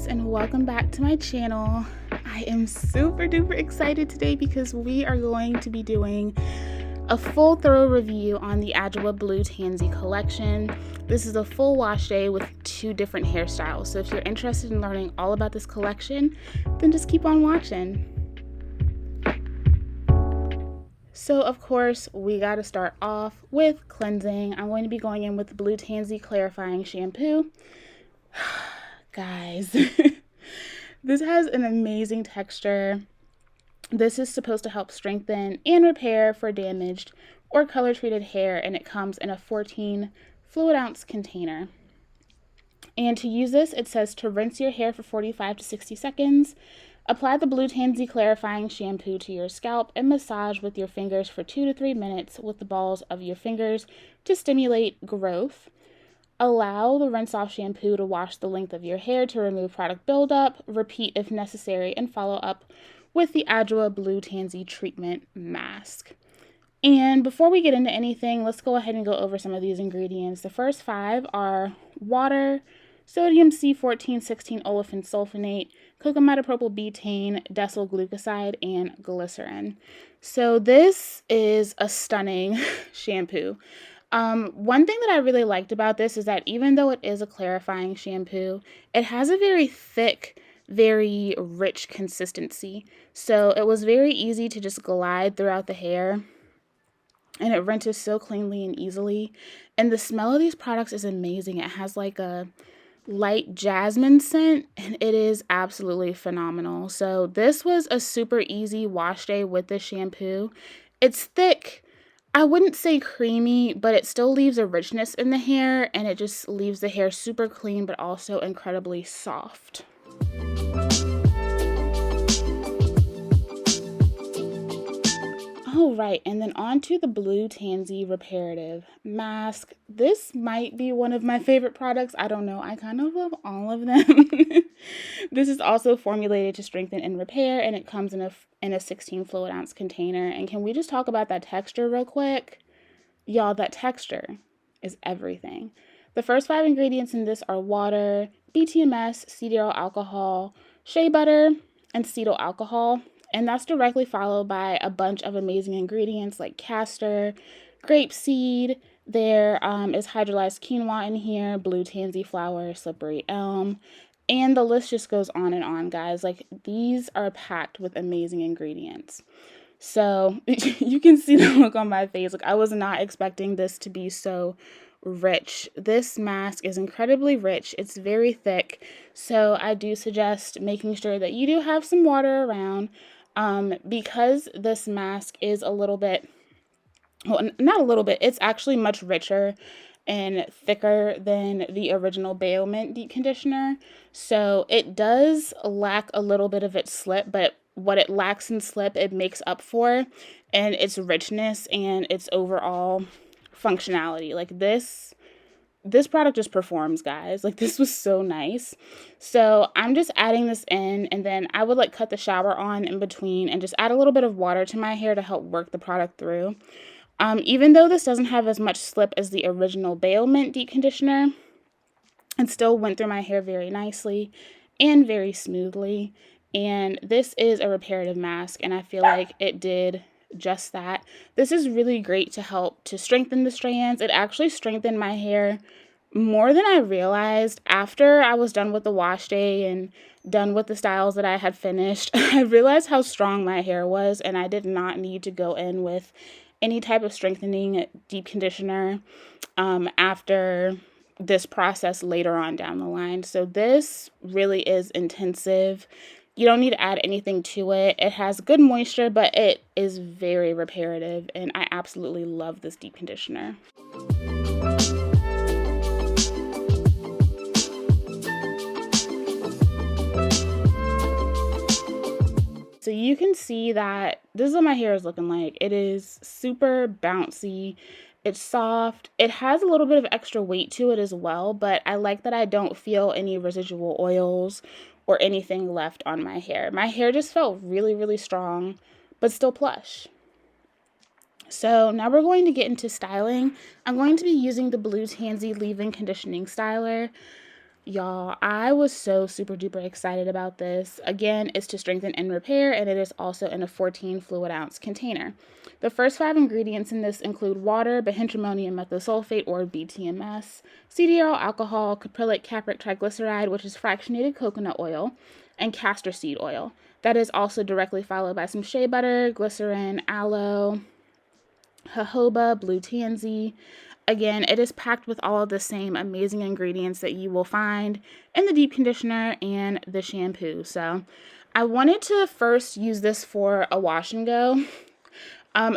guys, and welcome back to my channel. I am super duper excited today because we are going to be doing a full thorough review on the Adwoa Blue Tansy Collection. This is a full wash day with 2 different hairstyles, so if you're interested in learning all about this collection, then just keep on watching. So of course, we got to start off with cleansing. I'm going to be going in with the Blue Tansy Clarifying Shampoo. Guys, this has an amazing texture. This is supposed to help strengthen and repair for damaged or color treated hair, and it comes in a 14 fluid ounce container. And to use this, it says to rinse your hair for 45 to 60 seconds. Apply the Blue Tansy Clarifying Shampoo to your scalp and massage with your fingers for 2 to 3 minutes with the balls of your fingers to stimulate growth. Allow the rinse-off shampoo to wash the length of your hair to remove product buildup. Repeat if necessary, and follow up with the Adwoa Blue Tansy Treatment Mask. And before we get into anything, let's go ahead and go over some of these ingredients. The first 5 are water, sodium C1416 olefin sulfonate, cocamidopropyl betaine, decyl glucoside, and glycerin. So this is a stunning shampoo. One thing that I really liked about this is that even though it is a clarifying shampoo, it has a very thick, very rich consistency. So it was very easy to just glide throughout the hair, and it rinses so cleanly and easily. And the smell of these products is amazing. It has like a light jasmine scent, and it is absolutely phenomenal. So this was a super easy wash day with this shampoo. It's thick. I wouldn't say creamy, but it still leaves a richness in the hair, and it just leaves the hair super clean, but also incredibly soft. All right, and then on to the Blue Tansy Reparative Mask. This might be one of my favorite products. I don't know. I kind of love all of them. This is also formulated to strengthen and repair, and it comes in a 16 fluid ounce container. And can we just talk about that texture real quick? Y'all, that texture is everything. The first 5 ingredients in this are water, BTMS, cetyl alcohol, shea butter, and cetyl alcohol. And that's directly followed by a bunch of amazing ingredients like castor, grapeseed. There is hydrolyzed quinoa in here, blue tansy flower, slippery elm, and the list just goes on, guys. Like, these are packed with amazing ingredients. So you can see the look on my face. Like, I was not expecting this to be so rich. This mask is incredibly rich. It's very thick. So I do suggest making sure that you do have some water around. Because this mask is a little bit, well, not a little bit, it's actually much richer and thicker than the original Baomint deep conditioner. So it does lack a little bit of its slip, but what it lacks in slip, it makes up for in its richness and its overall functionality. Like, this product just performs, guys. Like, this was so nice. So I'm just adding this in, and then I would like cut the shower on in between and just add a little bit of water to my hair to help work the product through. Even though this doesn't have as much slip as the original Baomint deep conditioner, it still went through my hair very nicely and very smoothly. And this is a reparative mask, and I feel like it did just that. This is really great to help to strengthen the strands. It actually strengthened my hair more than I realized. After I was done with the wash day and done with the styles that I had finished, I realized how strong my hair was, and I did not need to go in with any type of strengthening deep conditioner after this process later on down the line. So this really is intensive. You don't need to add anything to it. It has good moisture, but it is very reparative, and I absolutely love this deep conditioner. So you can see that this is what my hair is looking like. It is super bouncy. It's soft. It has a little bit of extra weight to it as well, but I like that I don't feel any residual oils or anything left on my hair. My hair just felt really, really strong, but still plush. So now we're going to get into styling. I'm going to be using the Blue Tansy Leave-In Conditioning Styler. Y'all, I was so super duper excited about this. Again, it's to strengthen and repair, and it is also in a 14 fluid ounce container. The first 5 ingredients in this include water, bihydramonium methosulfate or BTMS, CDRL alcohol, caprylic capric triglyceride, which is fractionated coconut oil, and castor seed oil. That is also directly followed by some shea butter, glycerin, aloe, jojoba, blue tansy. Again, it is packed with all of the same amazing ingredients that you will find in the deep conditioner and the shampoo. So I wanted to first use this for a wash and go.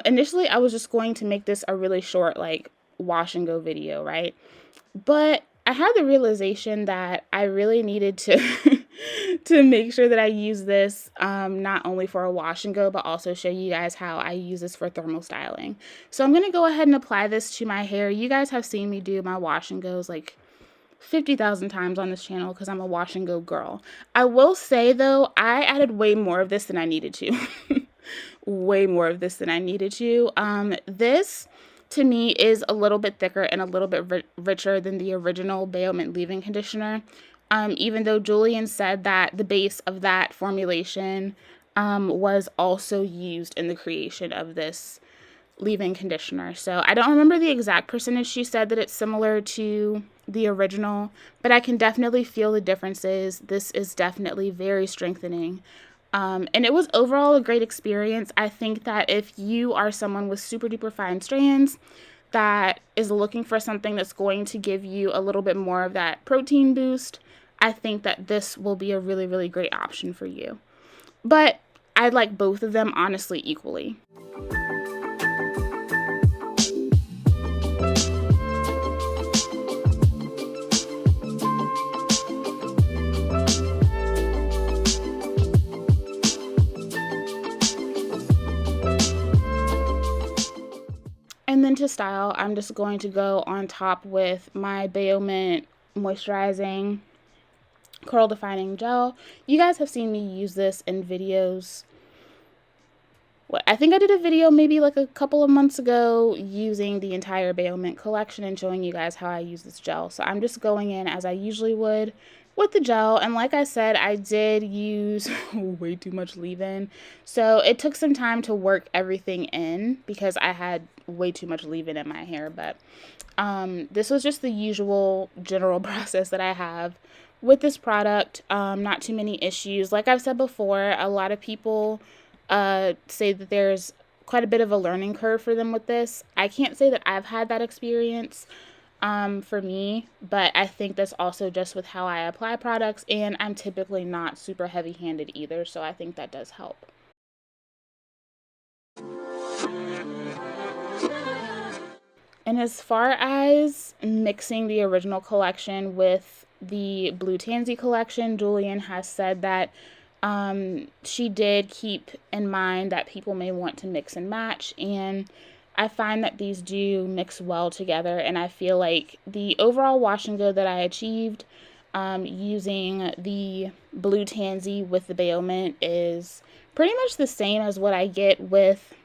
Initially, I was just going to make this a really short, like, wash and go video, right? But I had the realization that I really needed to to make sure that I use this not only for a wash and go, but also show you guys how I use this for thermal styling. So I'm going to go ahead and apply this to my hair. You guys have seen me do my wash and goes like 50,000 times on this channel because I'm a wash and go girl. I will say though, I added way more of this than I needed to. Way more of this than I needed to. This to me is a little bit thicker and a little bit richer than the original Baomint leave-in conditioner. Even though Julian said that the base of that formulation was also used in the creation of this leave-in conditioner. So I don't remember the exact percentage. She said that it's similar to the original, but I can definitely feel the differences. This is definitely very strengthening. And it was overall a great experience. I think that if you are someone with super duper fine strands that is looking for something that's going to give you a little bit more of that protein boost, I think that this will be a really, really great option for you. But I like both of them honestly equally. And then to style, I'm just going to go on top with my Baomint moisturizing curl defining gel. You guys have seen me use this in videos. I think I did a video maybe like a couple of months ago using the entire Baomint collection and showing you guys how I use this gel. So I'm just going in as I usually would with the gel, and like I said, I did use way too much leave-in, so it took some time to work everything in because I had way too much leave-in in my hair. But this was just the usual general process that I have with this product. Not too many issues. Like I've said before, a lot of people say that there's quite a bit of a learning curve for them with this. I can't say that I've had that experience for me, but I think that's also just with how I apply products, and I'm typically not super heavy-handed either, so I think that does help. And as far as mixing the original collection with the Blue Tansy collection, Julian has said that she did keep in mind that people may want to mix and match, and I find that these do mix well together, and I feel like the overall wash and go that I achieved using the Blue Tansy with the Baomint is pretty much the same as what I get with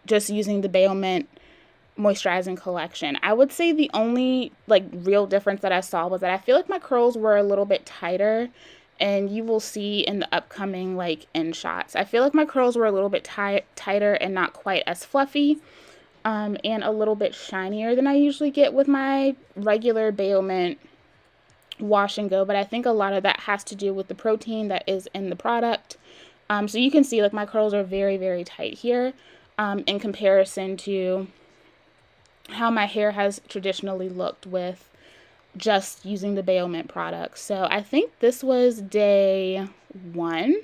just using the Baomint moisturizing collection. I would say the only like real difference that I saw was that I feel like my curls were a little bit tighter, and you will see in the upcoming like end shots. I feel like my curls were a little bit tighter and not quite as fluffy, and a little bit shinier than I usually get with my regular Baomint wash and go. But I think a lot of that has to do with the protein that is in the product. So you can see like my curls are very, very tight here in comparison to how my hair has traditionally looked with just using the Baomint products. So I think this was day 1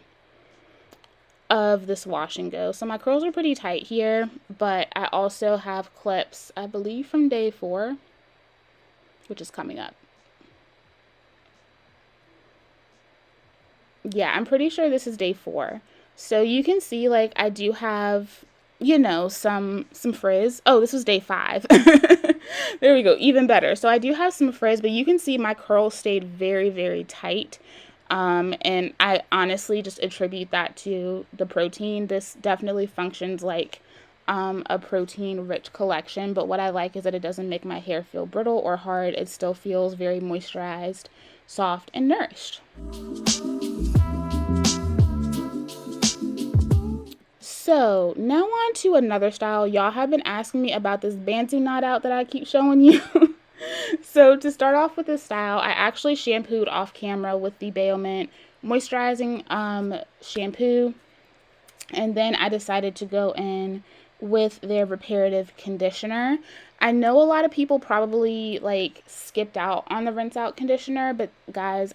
of this wash and go. So my curls are pretty tight here, but I also have clips, I believe from day 4, which is coming up. Yeah, I'm pretty sure this is day 4. So you can see like I do have, you know, some frizz. Oh, this was day 5. There we go, even better. So I do have some frizz, but you can see my curls stayed very, very tight. And I honestly just attribute that to the protein. This definitely functions like a protein rich collection, but what I like is that it doesn't make my hair feel brittle or hard. It still feels very moisturized, soft, and nourished. So now on to another style. Y'all have been asking me about this Bantu knot out that I keep showing you. So to start off with this style, I actually shampooed off camera with the Baomint moisturizing shampoo. And then I decided to go in with their Reparative conditioner. I know a lot of people probably like skipped out on the rinse out conditioner, but guys,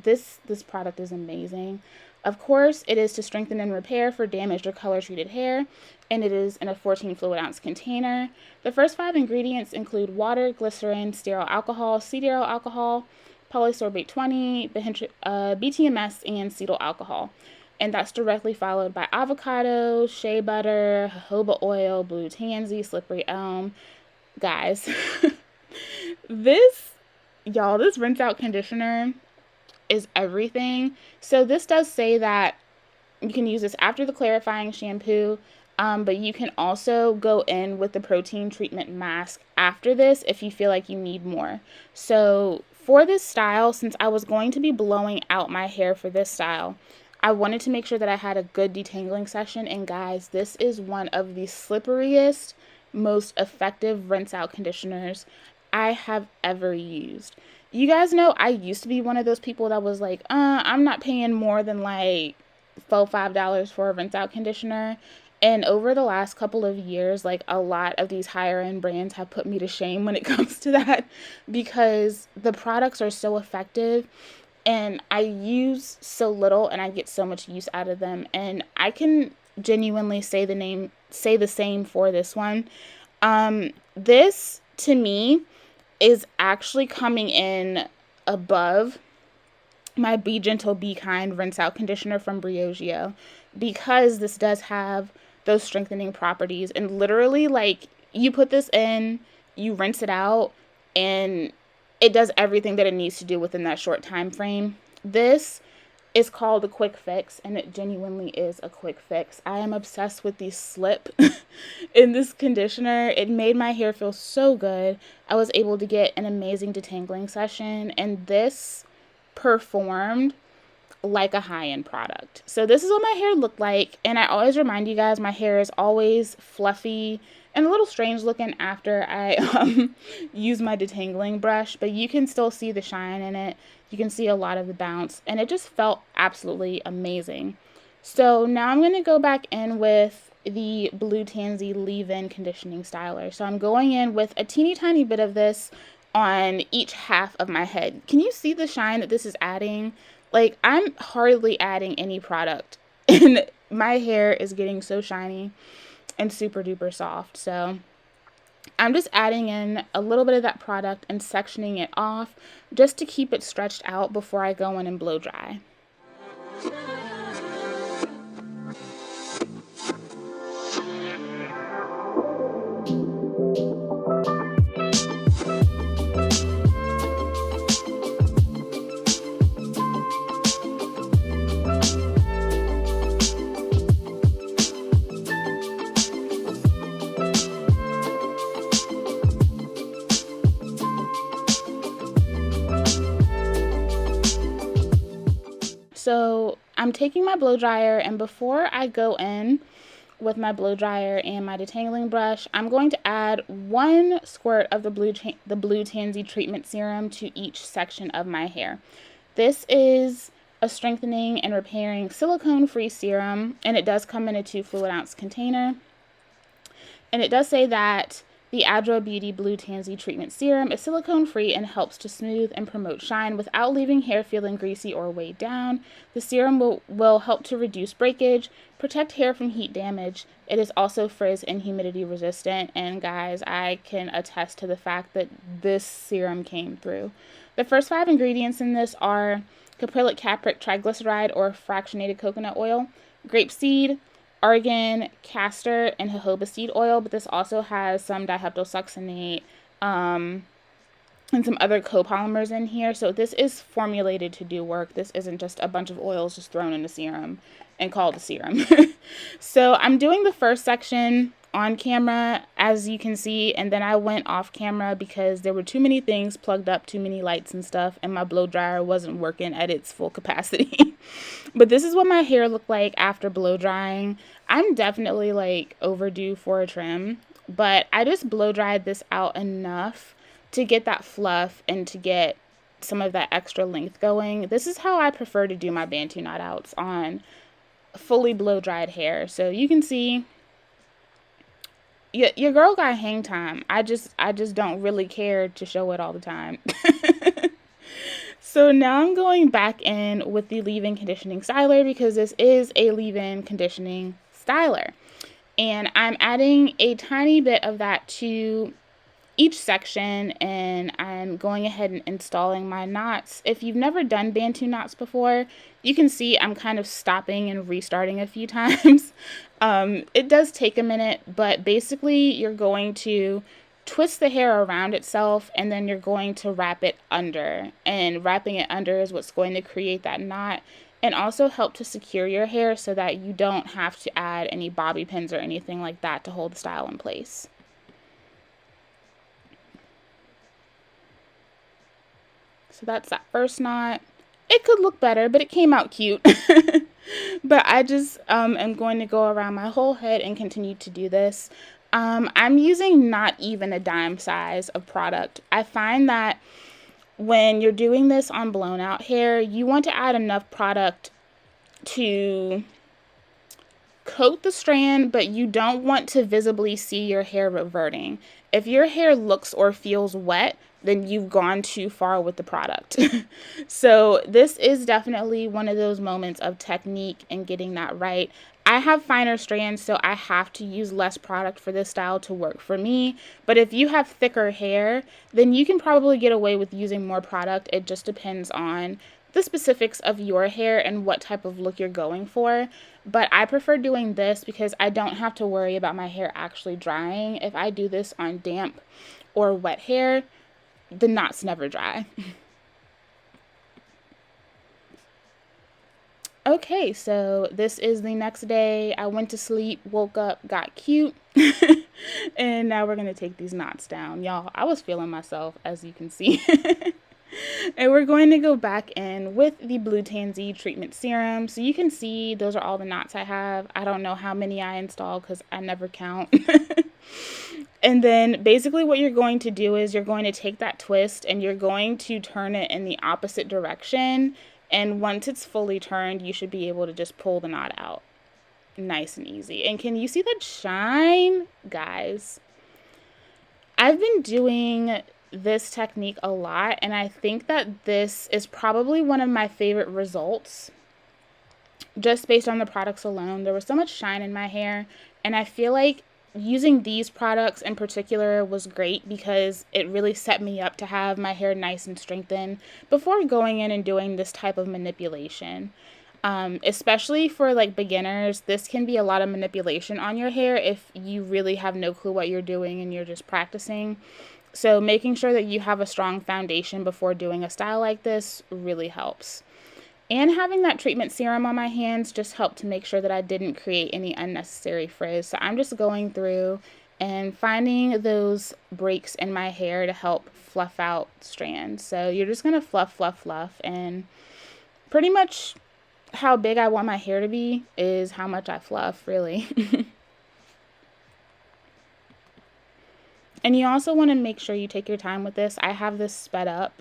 this product is amazing. Of course, it is to strengthen and repair for damaged or color treated hair, and it is in a 14 fluid ounce container. The first 5 ingredients include water, glycerin, sterile alcohol, cetyl alcohol, polysorbate 20, BTMS, and cetyl alcohol. And that's directly followed by avocado, shea butter, jojoba oil, blue tansy, slippery elm. Guys, this rinse out conditioner is everything. So this does say that you can use this after the clarifying shampoo, but you can also go in with the protein treatment mask after this if you feel like you need more. So for this style, since I was going to be blowing out my hair for this style, I wanted to make sure that I had a good detangling session, and guys, this is one of the slipperiest, most effective rinse out conditioners I have ever used. You guys know I used to be one of those people that was like, I'm not paying more than like $5 for a rinse out conditioner. And over the last couple of years, like a lot of these higher end brands have put me to shame when it comes to that, because the products are so effective. And I use so little and I get so much use out of them. And I can genuinely say the same for this one. This to me is actually coming in above my Be Gentle, Be Kind rinse out conditioner from Briogeo, because this does have those strengthening properties. And literally, like, you put this in, you rinse it out, and it does everything that it needs to do within that short time frame. This is called a quick fix, and it genuinely is a quick fix. I am obsessed with the slip in this conditioner. It made my hair feel so good. I was able to get an amazing detangling session, and this performed like a high-end product. So this is what my hair looked like, and I always remind you guys, my hair is always fluffy and a little strange looking after I use my detangling brush, but you can still see the shine in it. You can see a lot of the bounce, and it just felt absolutely amazing. So now I'm going to go back in with the Blue Tansy leave-in conditioning styler. So I'm going in with a teeny tiny bit of this on each half of my head. Can you see the shine that this is adding? Like, I'm hardly adding any product, and my hair is getting so shiny and super duper soft. So I'm just adding in a little bit of that product and sectioning it off just to keep it stretched out before I go in and blow dry. So I'm taking my blow dryer, and before I go in with my blow dryer and my detangling brush, I'm going to add 1 squirt of the Blue Tansy treatment serum to each section of my hair. This is a strengthening and repairing silicone-free serum, and it does come in a 2 fluid ounce container. And it does say that the Adwoa Beauty Blue Tansy Treatment Serum is silicone-free and helps to smooth and promote shine without leaving hair feeling greasy or weighed down. The serum will help to reduce breakage, protect hair from heat damage. It is also frizz and humidity resistant. And guys, I can attest to the fact that this serum came through. The first 5 ingredients in this are caprylic capric triglyceride or fractionated coconut oil, grapeseed, argan, castor, and jojoba seed oil, but this also has some diheptylsuccinate and some other copolymers in here. So this is formulated to do work. This isn't just a bunch of oils just thrown in a serum and called a serum. So I'm doing the first section on camera, as you can see, and then I went off camera because there were too many things plugged up, too many lights and stuff, and my blow dryer wasn't working at its full capacity. But this is what my hair looked like after blow drying. I'm definitely like overdue for a trim, but I just blow dried this out enough to get that fluff and to get some of that extra length going. This is how I prefer to do my Bantu knot outs, on fully blow dried hair. So you can see your girl got hang time. I just don't really care to show it all the time. So now I'm going back in with the leave-in conditioning styler, because this is a leave-in conditioning styler. And I'm adding a tiny bit of that to each section, and I'm going ahead and installing my knots. If you've never done Bantu knots before, you can see I'm kind of stopping and restarting a few times. It does take a minute, but basically you're going to twist the hair around itself, and then you're going to wrap it under. And wrapping it under is what's going to create that knot, and also help to secure your hair so that you don't have to add any bobby pins or anything like that to hold the style in place. So that's that first knot. It could look better, but it came out cute. But I just am going to go around my whole head and continue to do this. I'm using not even a dime size of product. I find that when you're doing this on blown out hair, you want to add enough product to coat the strand, but you don't want to visibly see your hair reverting. If your hair looks or feels wet, then you've gone too far with the product. So this is definitely one of those moments of technique and getting that right. I have finer strands, so I have to use less product for this style to work for me. But if you have thicker hair, then you can probably get away with using more product. It just depends on the specifics of your hair and what type of look you're going for. But I prefer doing this because I don't have to worry about my hair actually drying. If I do this on damp or wet hair, the knots never dry. Okay, so this is the next day. I went to sleep, woke up, got cute, and now we're going to take these knots down. Y'all, I was feeling myself, as you can see. And we're going to go back in with the Blue Tansy treatment serum. So you can see those are all the knots I have. I don't know how many I installed because I never count. And then basically what you're going to do is you're going to take that twist and you're going to turn it in the opposite direction. And once it's fully turned, you should be able to just pull the knot out. Nice and easy. And can you see that shine, guys? I've been doing this technique a lot, and I think that this is probably one of my favorite results just based on the products alone. There was so much shine in my hair, and I feel like using these products in particular was great because it really set me up to have my hair nice and strengthened before going in and doing this type of manipulation. Especially for like beginners, this can be a lot of manipulation on your hair if you really have no clue what you're doing and you're just practicing. So making sure that you have a strong foundation before doing a style like this really helps. And having that treatment serum on my hands just helped to make sure that I didn't create any unnecessary frizz. So I'm just going through and finding those breaks in my hair to help fluff out strands. So you're just going to fluff, fluff, fluff. And pretty much how big I want my hair to be is how much I fluff, really. And you also want to make sure you take your time with this. I have this sped up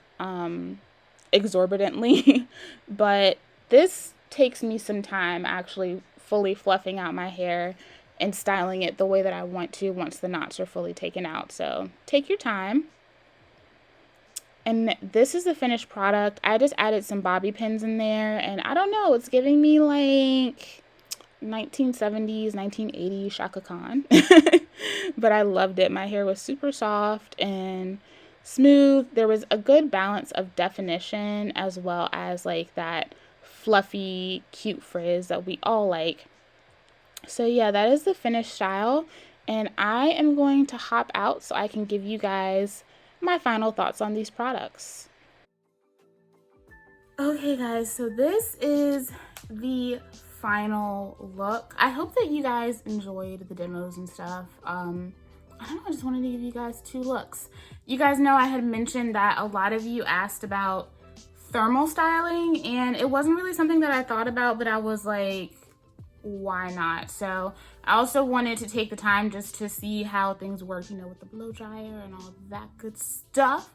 exorbitantly, but this takes me some time actually fully fluffing out my hair and styling it the way that I want to once the knots are fully taken out. So take your time. And this is the finished product. I just added some bobby pins in there, and I don't know, it's giving me like 1970s, 1980s Shaka Khan. But I loved it. My hair was super soft and smooth. There was a good balance of definition as well as like that fluffy, cute frizz that we all like. So yeah, that is the finished style. And I am going to hop out so I can give you guys my final thoughts on these products. Okay guys, so this is the final look. I hope that you guys enjoyed the demos and stuff. I don't know, I just wanted to give you guys 2 looks. You guys know I had mentioned that a lot of you asked about thermal styling, and it wasn't really something that I thought about, but I was like, why not? So I also wanted to take the time just to see how things work, you know, with the blow dryer and all that good stuff.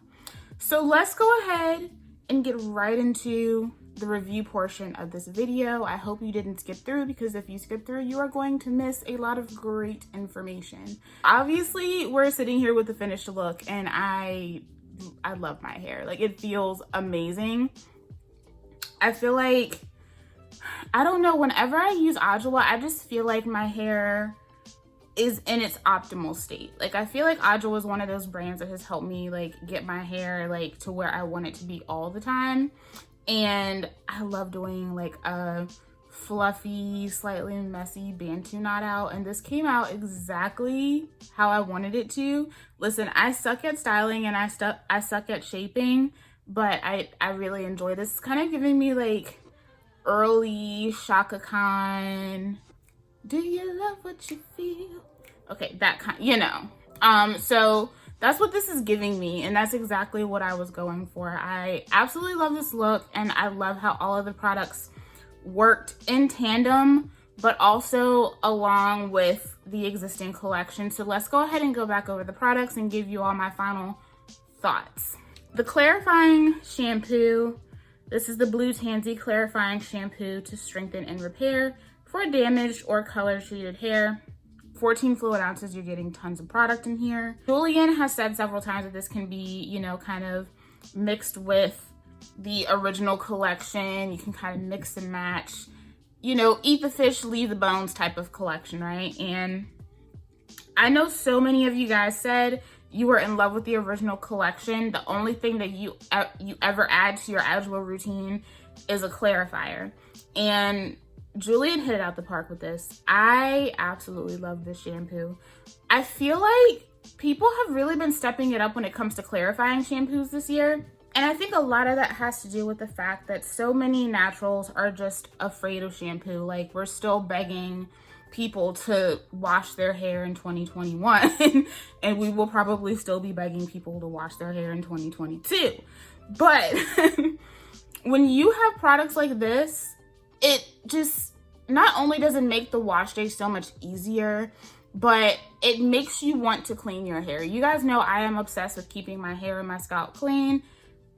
So let's go ahead and get right into the review portion of this video. I hope you didn't skip through, because if you skip through, you are going to miss a lot of great information. Obviously, we're sitting here with the finished look, and I love my hair. Like, it feels amazing. I feel like, I don't know, whenever I use Adwoa, I just feel like my hair is in its optimal state. Like, I feel like Adwoa is one of those brands that has helped me like get my hair like to where I want it to be all the time. And I love doing like a fluffy, slightly messy Bantu knot out, and this came out exactly how I wanted it to. Listen, I suck at styling and I suck at shaping, but I really enjoy this. It's kind of giving me like early Shaka Khan, do you love what you feel? Okay, that kind, you know. So that's what this is giving me, and that's exactly what I was going for. I absolutely love this look, and I love how all of the products worked in tandem, but also along with the existing collection. So let's go ahead and go back over the products and give you all my final thoughts. The clarifying shampoo. This is the Blue Tansy Clarifying Shampoo to strengthen and repair for damaged or color treated hair. 14 fluid ounces, you're getting tons of product in here. Julian has said several times that this can be, you know, kind of mixed with the original collection. You can kind of mix and match, you know, eat the fish, leave the bones type of collection, right? And I know so many of you guys said you were in love with the original collection. The only thing that you ever add to your Adwoa routine is a clarifier. And Julian hit it out the park with this. I absolutely love this shampoo. I feel like people have really been stepping it up when it comes to clarifying shampoos this year. And I think a lot of that has to do with the fact that so many naturals are just afraid of shampoo. Like, we're still begging people to wash their hair in 2021 and we will probably still be begging people to wash their hair in 2022. But when you have products like this, it just not only does it make the wash day so much easier, but it makes you want to clean your hair. You guys know I am obsessed with keeping my hair and my scalp clean.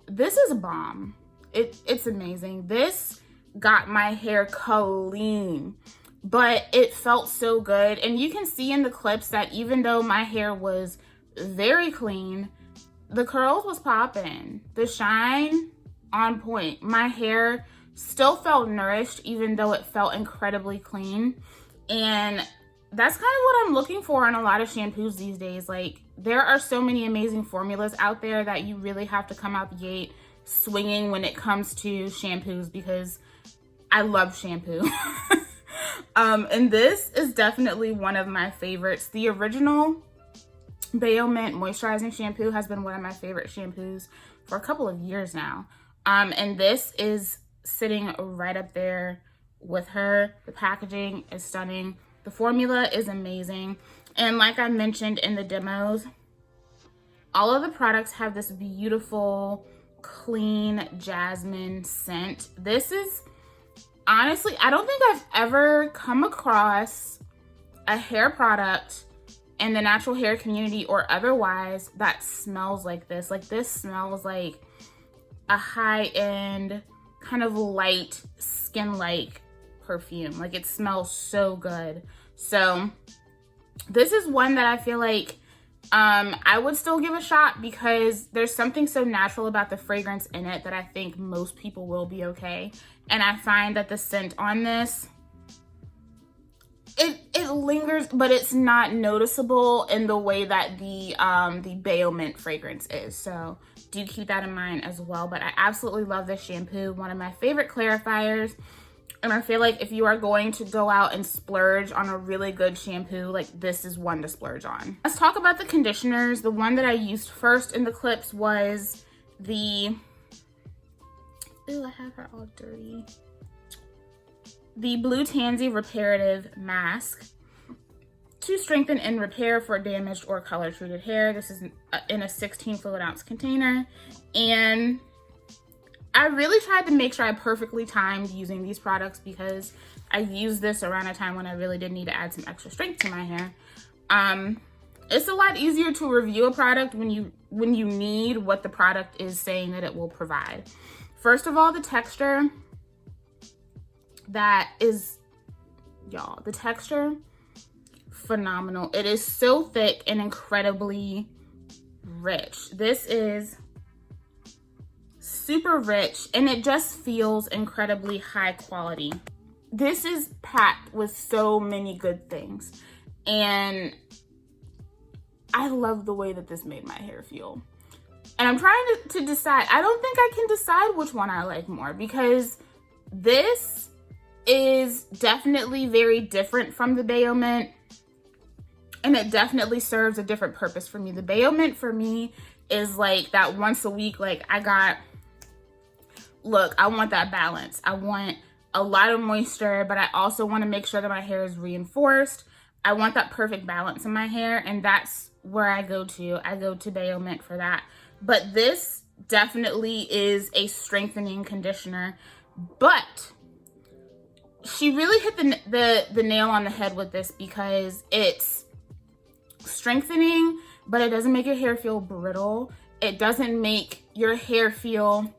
This is a bomb. It's amazing. This got my hair clean, but it felt so good. And you can see in the clips that even though my hair was very clean, the curls was popping, the shine on point. My hair still felt nourished even though it felt incredibly clean. And that's kind of what I'm looking for in a lot of shampoos these days. Like, there are so many amazing formulas out there that you really have to come out the gate swinging when it comes to shampoos, because I love shampoo. And this is definitely one of my favorites. The original Bayo Mint moisturizing shampoo has been one of my favorite shampoos for a couple of years now. And this is sitting right up there with her. The packaging is stunning. The formula is amazing. And like I mentioned in the demos, all of the products have this beautiful, clean jasmine scent. This is, honestly, I don't think I've ever come across a hair product in the natural hair community or otherwise that smells like this. Like, this smells like a high-end, kind of light, skin-like perfume. Like, it smells so good. So this is one that I feel like I would still give a shot, because there's something so natural about the fragrance in it that I think most people will be okay. And I find that the scent on this, it lingers, but it's not noticeable in the way that the Bayo Mint fragrance is. So do keep that in mind as well. But I absolutely love this shampoo, one of my favorite clarifiers. And I feel like if you are going to go out and splurge on a really good shampoo, like, this is one to splurge on. Let's talk about the conditioners. The one that I used first in the clips was the, ooh, I have her all dirty. the Blue Tansy Reparative Mask to strengthen and repair for damaged or color treated hair. This is in a 16 fluid ounce container, and I really tried to make sure I perfectly timed using these products because I used this around a time when I really did need to add some extra strength to my hair. It's a lot easier to review a product when you need what the product is saying that it will provide. First of all, the texture. That is, y'all, the texture, phenomenal. It is so thick and incredibly rich. This is super rich, and it just feels incredibly high quality. This is packed with so many good things, and I love the way that this made my hair feel. And I'm trying to decide. I don't think I can decide which one I like more, because this is definitely very different from the Bayo Mint, and it definitely serves a different purpose for me. The Bayo Mint for me is like that once a week, like look, I want that balance. I want a lot of moisture, but I also want to make sure that my hair is reinforced. I want that perfect balance in my hair, and that's where I go to. I go to Bayo Mint for that. But this definitely is a strengthening conditioner, but she really hit the nail on the head with this, because it's strengthening, but it doesn't make your hair feel brittle. It doesn't make your hair feel,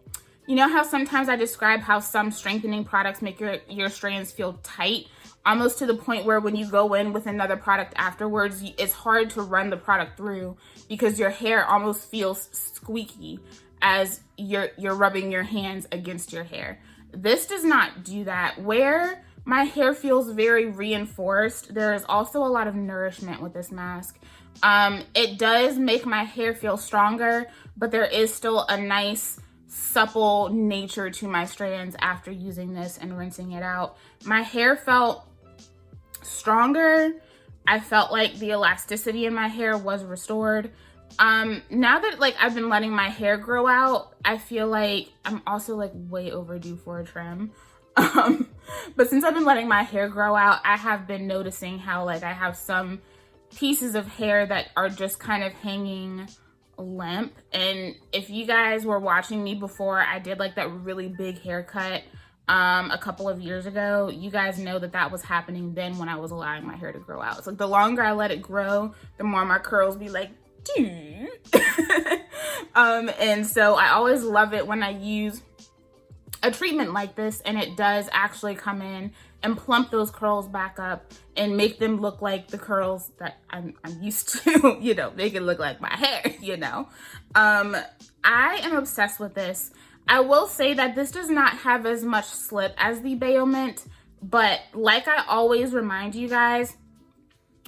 you know how sometimes I describe how some strengthening products make your strands feel tight, almost to the point where when you go in with another product afterwards, it's hard to run the product through because your hair almost feels squeaky as you're rubbing your hands against your hair. This does not do that. Where my hair feels very reinforced, there is also a lot of nourishment with this mask. It does make my hair feel stronger, but there is still a nice supple nature to my strands after using this and rinsing it out. My hair felt stronger. I felt like the elasticity in my hair was restored. Now that like I've been letting my hair grow out, I feel like I'm also like way overdue for a trim. But since I've been letting my hair grow out, I have been noticing how like I have some pieces of hair that are just kind of hanging limp. And if you guys were watching me before I did like that really big haircut a couple of years ago, you guys know that that was happening then when I was allowing my hair to grow out. It's like the longer I let it grow, the more my curls be like, dude. And so I always love it when I use a treatment like this and it does actually come in and plump those curls back up and make them look like the curls that I'm used to, you know, make it look like my hair, you know. I am obsessed with this. I will say that this does not have as much slip as the Bayo Mint, but like I always remind you guys,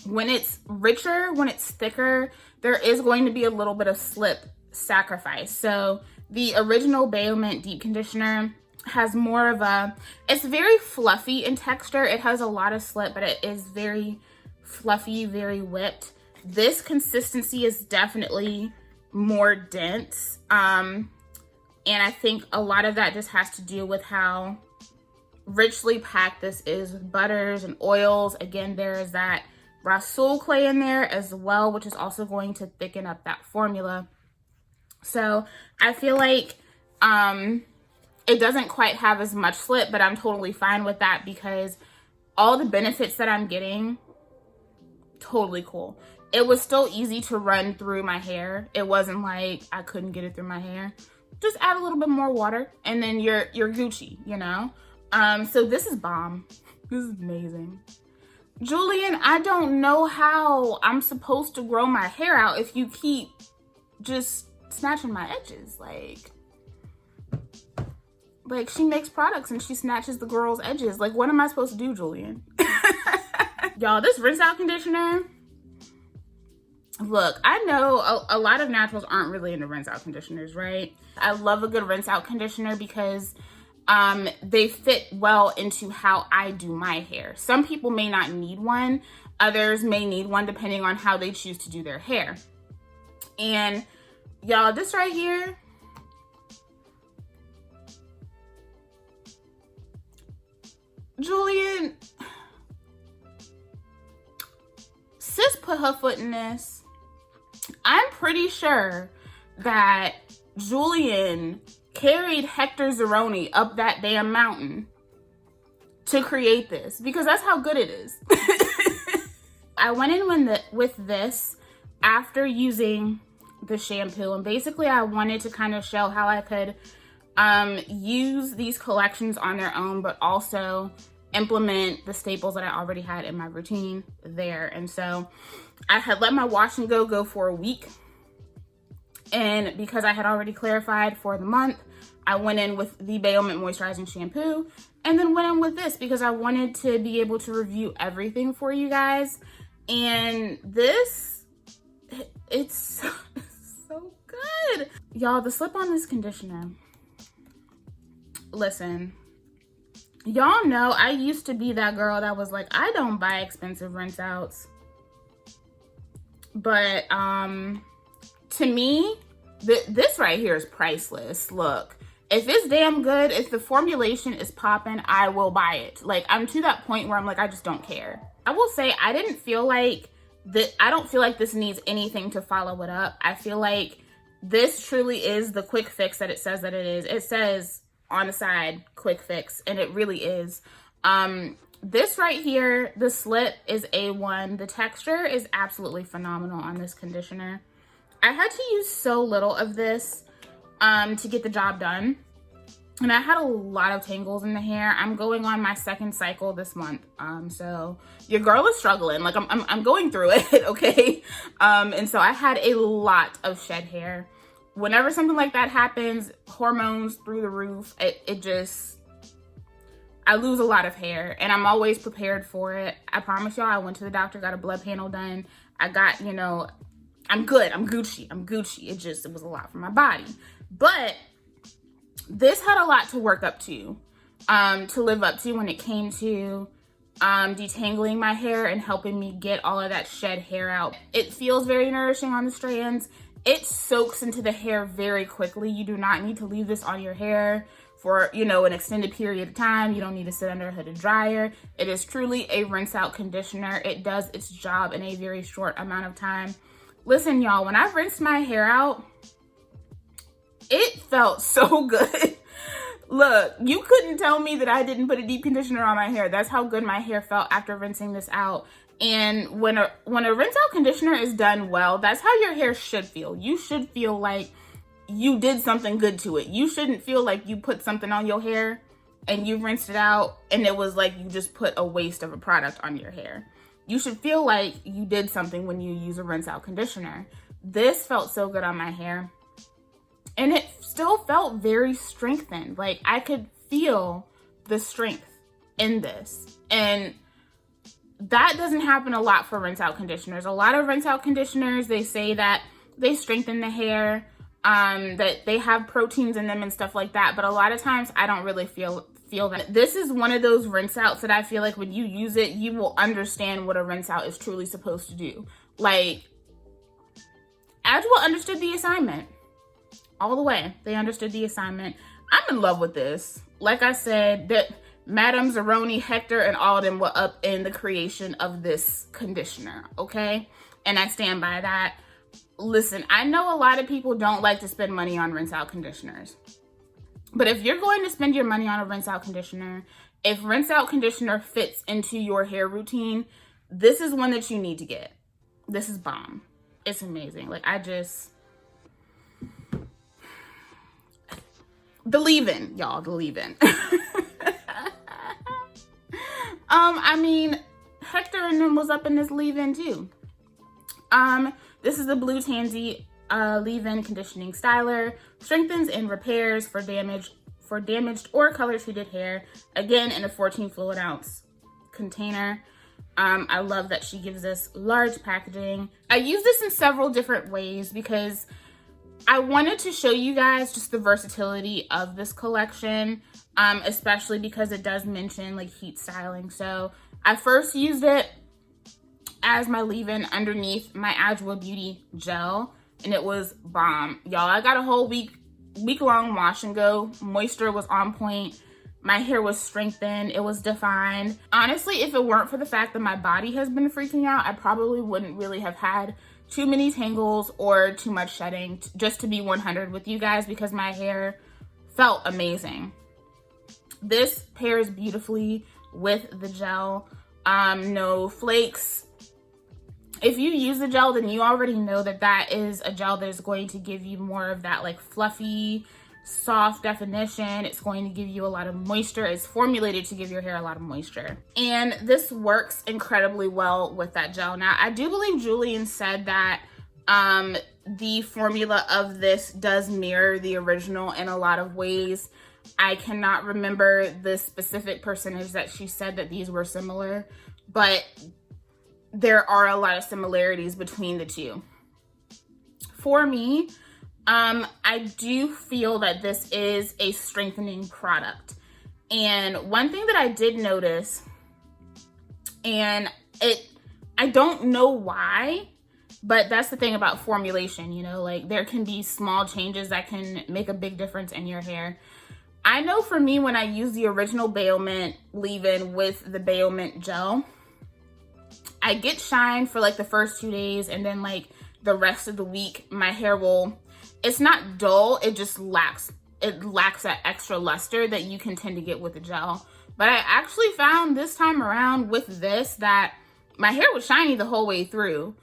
when it's richer, when it's thicker, there is going to be a little bit of slip sacrifice. So the original Bayo Mint deep conditioner has more of a, it's very fluffy in texture. It has a lot of slip, but it is very fluffy, very whipped. This consistency is definitely more dense. And I think a lot of that just has to do with how richly packed this is with butters and oils. Again, there is that Rasul clay in there as well, which is also going to thicken up that formula. So I feel like it doesn't quite have as much slip, but I'm totally fine with that because all the benefits that I'm getting, totally cool. It was still easy to run through my hair. It wasn't like I couldn't get it through my hair. Just add a little bit more water and then you're Gucci, you know? So this is bomb. This is amazing. Julian, I don't know how I'm supposed to grow my hair out if you keep just snatching my edges. Like she makes products and she snatches the girl's edges. Like, what am I supposed to do, Julian? Y'all, this rinse out conditioner, look, I know a lot of naturals aren't really into rinse out conditioners, right? I love a good rinse out conditioner because they fit well into how I do my hair. Some people may not need one. Others may need one depending on how they choose to do their hair. And y'all, this right here, Julian, sis put her foot in this. I'm pretty sure that Julian carried Hector Zeroni up that damn mountain to create this, because that's how good it is. I went in with this after using the shampoo, and basically I wanted to kind of show how I could use these collections on their own, but also implement the staples that I already had in my routine there. And so I had let my wash and go for a week, and because I had already clarified for the month, I went in with the Bailment Moisturizing Shampoo, and then went in with this because I wanted to be able to review everything for you guys. And this, it's so good. Y'all, the slip on this conditioner. Listen, y'all know I used to be that girl that was like, I don't buy expensive rinse outs. But to me, this right here is priceless. Look, if it's damn good, if the formulation is popping, I will buy it. Like, I'm to that point where I'm like, I just don't care. I will say, I don't feel like this needs anything to follow it up. I feel like this truly is the quick fix that it says that it is. It says on the side, quick fix, and it really is. This right here, the slip is A1. The texture is absolutely phenomenal on this conditioner. I had to use so little of this to get the job done, and I had a lot of tangles in the hair. I'm going on my second cycle this month, so your girl is struggling. Like, I'm going through it, okay? And so I had a lot of shed hair. Whenever something like that happens, hormones through the roof, I lose a lot of hair, and I'm always prepared for it. I promise y'all, I went to the doctor, got a blood panel done. I got, you know, I'm good. I'm Gucci. It was a lot for my body. But this had a lot to work up to live up to when it came to detangling my hair and helping me get all of that shed hair out. It feels very nourishing on the strands. It soaks into the hair very quickly. You do not need to leave this on your hair for, you know, an extended period of time. You don't need to sit under a hooded dryer. It is truly a rinse out conditioner. It does its job in a very short amount of time. Listen, y'all, when I rinsed my hair out, it felt so good. Look, you couldn't tell me that I didn't put a deep conditioner on my hair. That's how good my hair felt after rinsing this out. And when a rinse out conditioner is done well, that's how your hair should feel. You should feel like you did something good to it. You shouldn't feel like you put something on your hair and you rinsed it out and it was like you just put a waste of a product on your hair. You should feel like you did something when you use a rinse out conditioner. This felt so good on my hair. And it still felt very strengthened. Like, I could feel the strength in this. And that doesn't happen a lot for rinse out conditioners. A lot of rinse out conditioners, they say that they strengthen the hair, that they have proteins in them and stuff like that. But a lot of times I don't really feel that. This is one of those rinse outs that I feel like when you use it, you will understand what a rinse out is truly supposed to do. Like, Adwoa understood the assignment. All the way. They understood the assignment. I'm in love with this. Like I said, that Madame Zeroni, Hector, and all of them were up in the creation of this conditioner, okay? And I stand by that. Listen, I know a lot of people don't like to spend money on rinse out conditioners. But if you're going to spend your money on a rinse out conditioner, if rinse out conditioner fits into your hair routine, this is one that you need to get. This is bomb. It's amazing. Like, the leave-in, y'all, the leave-in. I mean, Hector and them was up in this leave-in too. This is the Blue Tansy leave-in conditioning styler. Strengthens and repairs for damaged or color treated hair. Again, in a 14 fluid ounce container. I love that she gives us large packaging. I use this in several different ways because I wanted to show you guys just the versatility of this collection, especially because it does mention like heat styling. So I first used it as my leave-in underneath my Adwoa Beauty gel, and it was bomb. Y'all, I got a whole week-long wash and go. Moisture was on point. My hair was strengthened, it was defined. Honestly, if it weren't for the fact that my body has been freaking out, I probably wouldn't really have had too many tangles or too much shedding, just to be 100 with you guys, because my hair felt amazing. This pairs beautifully with the gel. No flakes. If you use the gel, then you already know that that is a gel that is going to give you more of that like fluffy, soft definition. It's going to give you a lot of moisture. It's formulated to give your hair a lot of moisture. And this works incredibly well with that gel. Now, I do believe Julian said that the formula of this does mirror the original in a lot of ways. I cannot remember the specific percentage that she said that these were similar, but there are a lot of similarities between the two. For me, I do feel that this is a strengthening product. And one thing that I did notice, and I don't know why, but that's the thing about formulation, you know, like there can be small changes that can make a big difference in your hair. I know for me, when I use the original Bailment leave-in with the Bailment gel, I get shine for like the first 2 days, and then like the rest of the week, my hair will, it's not dull, it just lacks that extra luster that you can tend to get with the gel. But I actually found this time around with this that my hair was shiny the whole way through,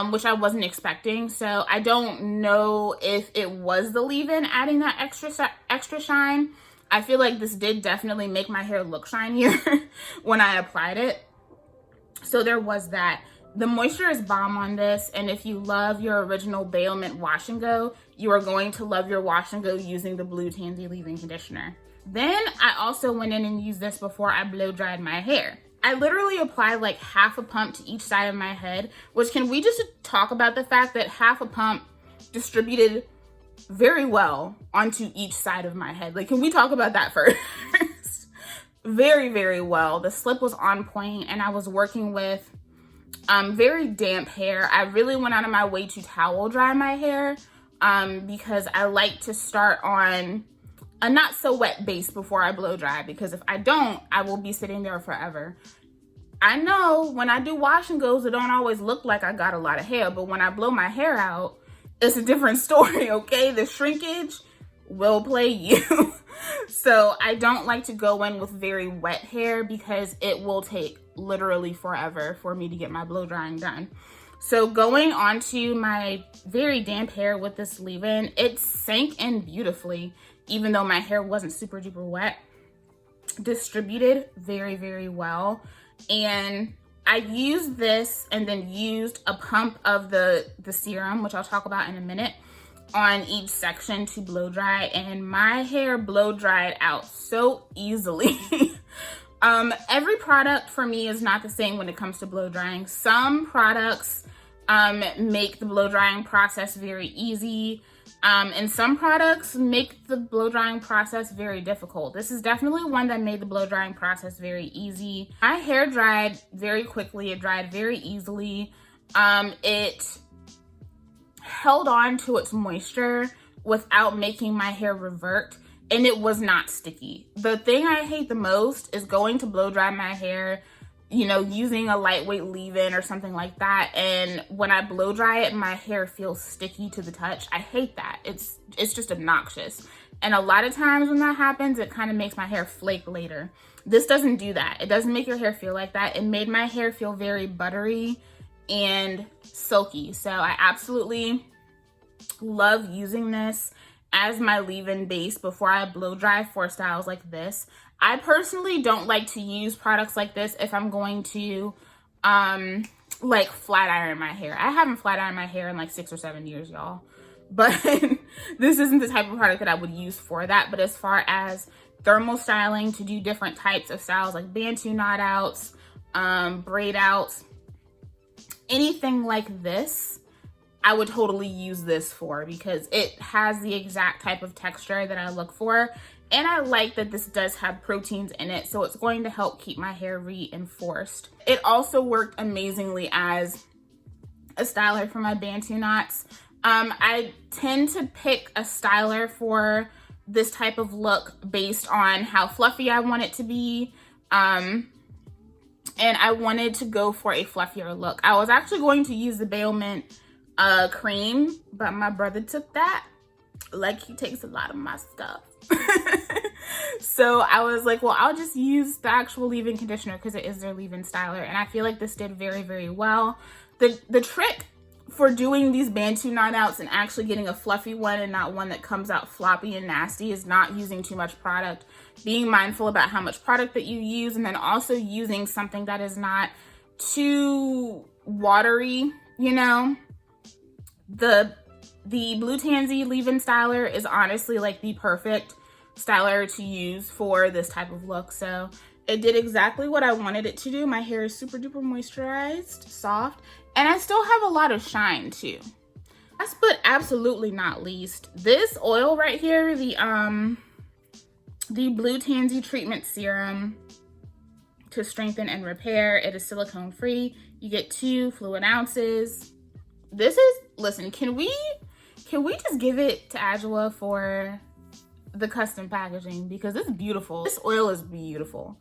which I wasn't expecting. So I don't know if it was the leave-in adding that extra shine. I feel like this did definitely make my hair look shinier when I applied it. So there was that. The moisture is bomb on this, and if you love your original Bailment Wash and Go, you are going to love your Wash and Go using the Blue Tansy leave-in conditioner. Then I also went in and used this before I blow dried my hair. I literally applied like half a pump to each side of my head, which, can we just talk about the fact that half a pump distributed very well onto each side of my head? Like, can we talk about that first? Very, very well. The slip was on point, and I was working with very damp hair. I really went out of my way to towel dry my hair because I like to start on a not so wet base before I blow dry, because if I don't, I will be sitting there forever. I know when I do wash and goes, it don't always look like I got a lot of hair, but when I blow my hair out, it's a different story, okay? The shrinkage will play you. So I don't like to go in with very wet hair because it will take literally forever for me to get my blow drying done. So going onto my very damp hair with this leave-in, it sank in beautifully, even though my hair wasn't super duper wet. Distributed very, very well. And I used this and then used a pump of the serum, which I'll talk about in a minute, on each section to blow dry, and my hair blow dried out so easily. Every product for me is not the same when it comes to blow drying. Some products make the blow drying process very easy, and some products make the blow drying process very difficult. This is definitely one that made the blow drying process very easy. My hair dried very quickly. It dried very easily. It held on to its moisture without making my hair revert, and it was not sticky. The thing I hate the most is going to blow dry my hair, you know, using a lightweight leave-in or something like that, and when I blow dry it, my hair feels sticky to the touch. I hate that. It's just obnoxious. And a lot of times when that happens, it kind of makes my hair flake later. This doesn't do that. It doesn't make your hair feel like that. It made my hair feel very buttery and silky. So I absolutely love using this as my leave-in base before I blow dry for styles like this. I personally don't like to use products like this if I'm going to like flat iron my hair. I haven't flat ironed my hair in like 6 or 7 years, y'all. But this isn't the type of product that I would use for that. But as far as thermal styling to do different types of styles like Bantu knot outs, braid outs, anything like this, I would totally use this for, because it has the exact type of texture that I look for. And I like that this does have proteins in it, so it's going to help keep my hair reinforced. It also worked amazingly as a styler for my Bantu knots. I tend to pick a styler for this type of look based on how fluffy I want it to be. And I wanted to go for a fluffier look. I was actually going to use the Bailment cream, but my brother took that. Like, he takes a lot of my stuff. So I was like, well, I'll just use the actual leave-in conditioner because it is their leave-in styler. And I feel like this did very, very well. The trick for doing these Bantu 9-outs and actually getting a fluffy one and not one that comes out floppy and nasty is not using too much product, being mindful about how much product that you use, and then also using something that is not too watery, you know. The Blue Tansy leave-in styler is honestly like the perfect styler to use for this type of look. So it did exactly what I wanted it to do. My hair is super duper moisturized, soft, and I still have a lot of shine too. Last but absolutely not least, this oil right here, the Blue Tansy Treatment Serum to strengthen and repair. It is silicone free. You get 2 fluid ounces. This is, listen, can we just give it to Adwoa for the custom packaging, because it's beautiful. This oil is beautiful.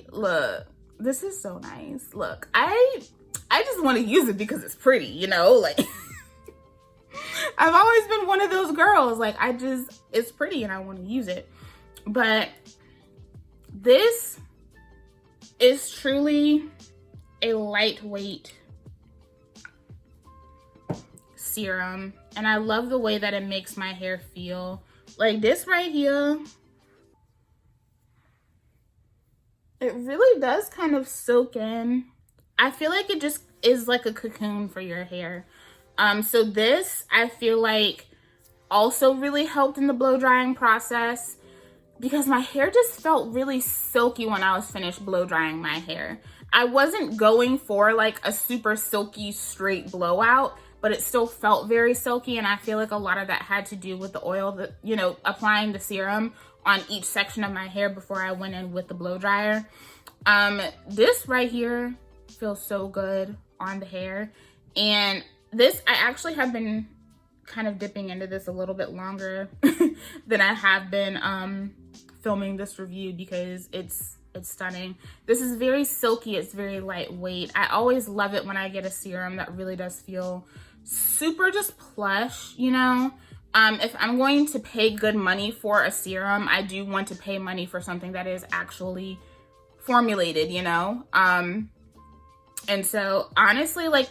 Look, this is so nice. Look, I just want to use it because it's pretty, you know, like I've always been one of those girls, like it's pretty and I want to use it. But this is truly a lightweight serum, and I love the way that it makes my hair feel. Like this right here, it really does kind of soak in. I feel like it just is like a cocoon for your hair. So this, I feel like, also really helped in the blow drying process, because my hair just felt really silky when I was finished blow drying my hair. I wasn't going for like a super silky straight blowout, but it still felt very silky, and I feel like a lot of that had to do with the oil, that, you know, applying the serum on each section of my hair before I went in with the blow dryer. This right here feels so good on the hair, and this, I actually have been kind of dipping into this a little bit longer than I have been filming this review, because it's stunning. This is very silky, it's very lightweight. I always love it when I get a serum that really does feel super just plush, you know. If I'm going to pay good money for a serum, I do want to pay money for something that is actually formulated, you know. And so honestly, like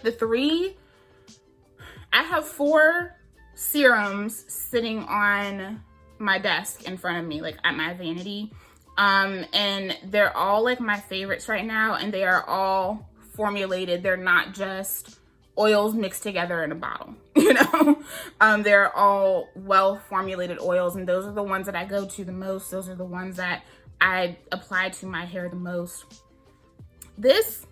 I have 4 serums sitting on my desk in front of me, like at my vanity. And they're all like my favorites right now, and they are all formulated. They're not just oils mixed together in a bottle, you know. They're all well formulated oils, and those are the ones that I go to the most. Those are the ones that I apply to my hair the most. This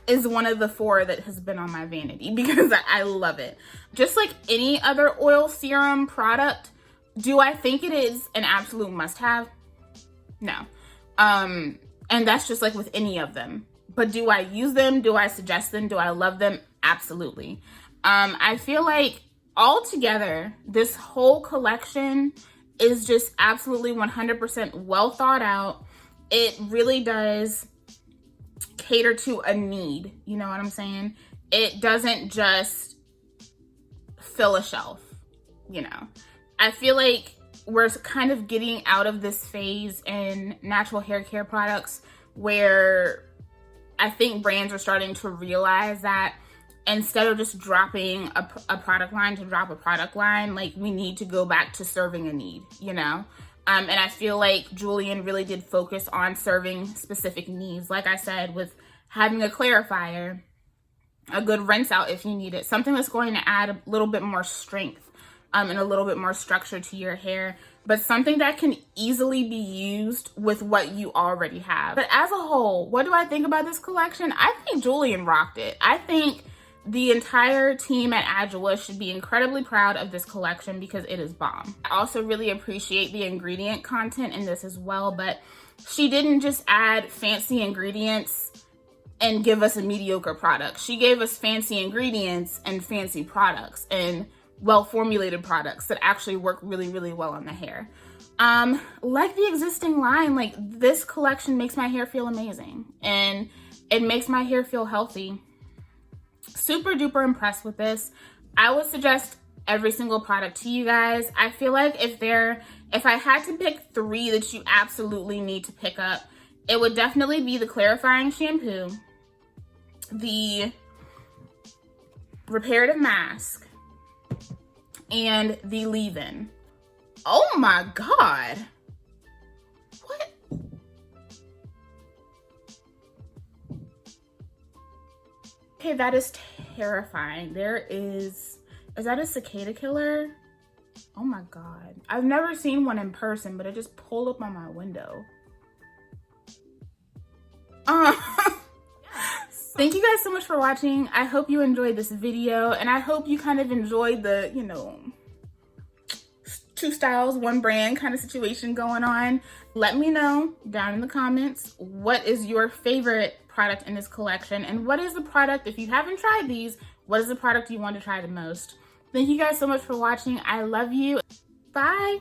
is one of the 4 that has been on my vanity because I love it. Just like any other oil serum product, do I think it is an absolute must-have? No. And that's just like with any of them. But do I use them? Do I suggest them? Do I love them? Absolutely. I feel like altogether, this whole collection is just absolutely 100% well thought out. It really does cater to a need, you know what I'm saying? It doesn't just fill a shelf, you know. I feel like we're kind of getting out of this phase in natural hair care products where I think brands are starting to realize that instead of just dropping a product line to drop a product line, like, we need to go back to serving a need, you know? And I feel like Julian really did focus on serving specific needs. Like I said, with having a clarifier, a good rinse out if you need it, something that's going to add a little bit more strength and a little bit more structure to your hair, but something that can easily be used with what you already have. But as a whole, what do I think about this collection? I think Julian rocked it. I think the entire team at Adwoa should be incredibly proud of this collection because it is bomb. I also really appreciate the ingredient content in this as well, but she didn't just add fancy ingredients and give us a mediocre product. She gave us fancy ingredients and fancy products, and well-formulated products that actually work really, really well on the hair. Like the existing line, like this collection makes my hair feel amazing and it makes my hair feel healthy. Super duper impressed with this. I would suggest every single product to you guys. I feel like if I had to pick 3 that you absolutely need to pick up, it would definitely be the clarifying shampoo, the reparative mask, and the leave-in. Oh my God. What? Okay, that is terrifying. Is that a cicada killer? Oh my God. I've never seen one in person, but it just pulled up on my window. Thank you guys so much for watching. I hope you enjoyed this video, and I hope you kind of enjoyed the, you know, 2 styles, 1 brand kind of situation going on. Let me know down in the comments, what is your favorite product in this collection, and what is the product, if you haven't tried these, what is the product you want to try the most? Thank you guys so much for watching. I love you. Bye.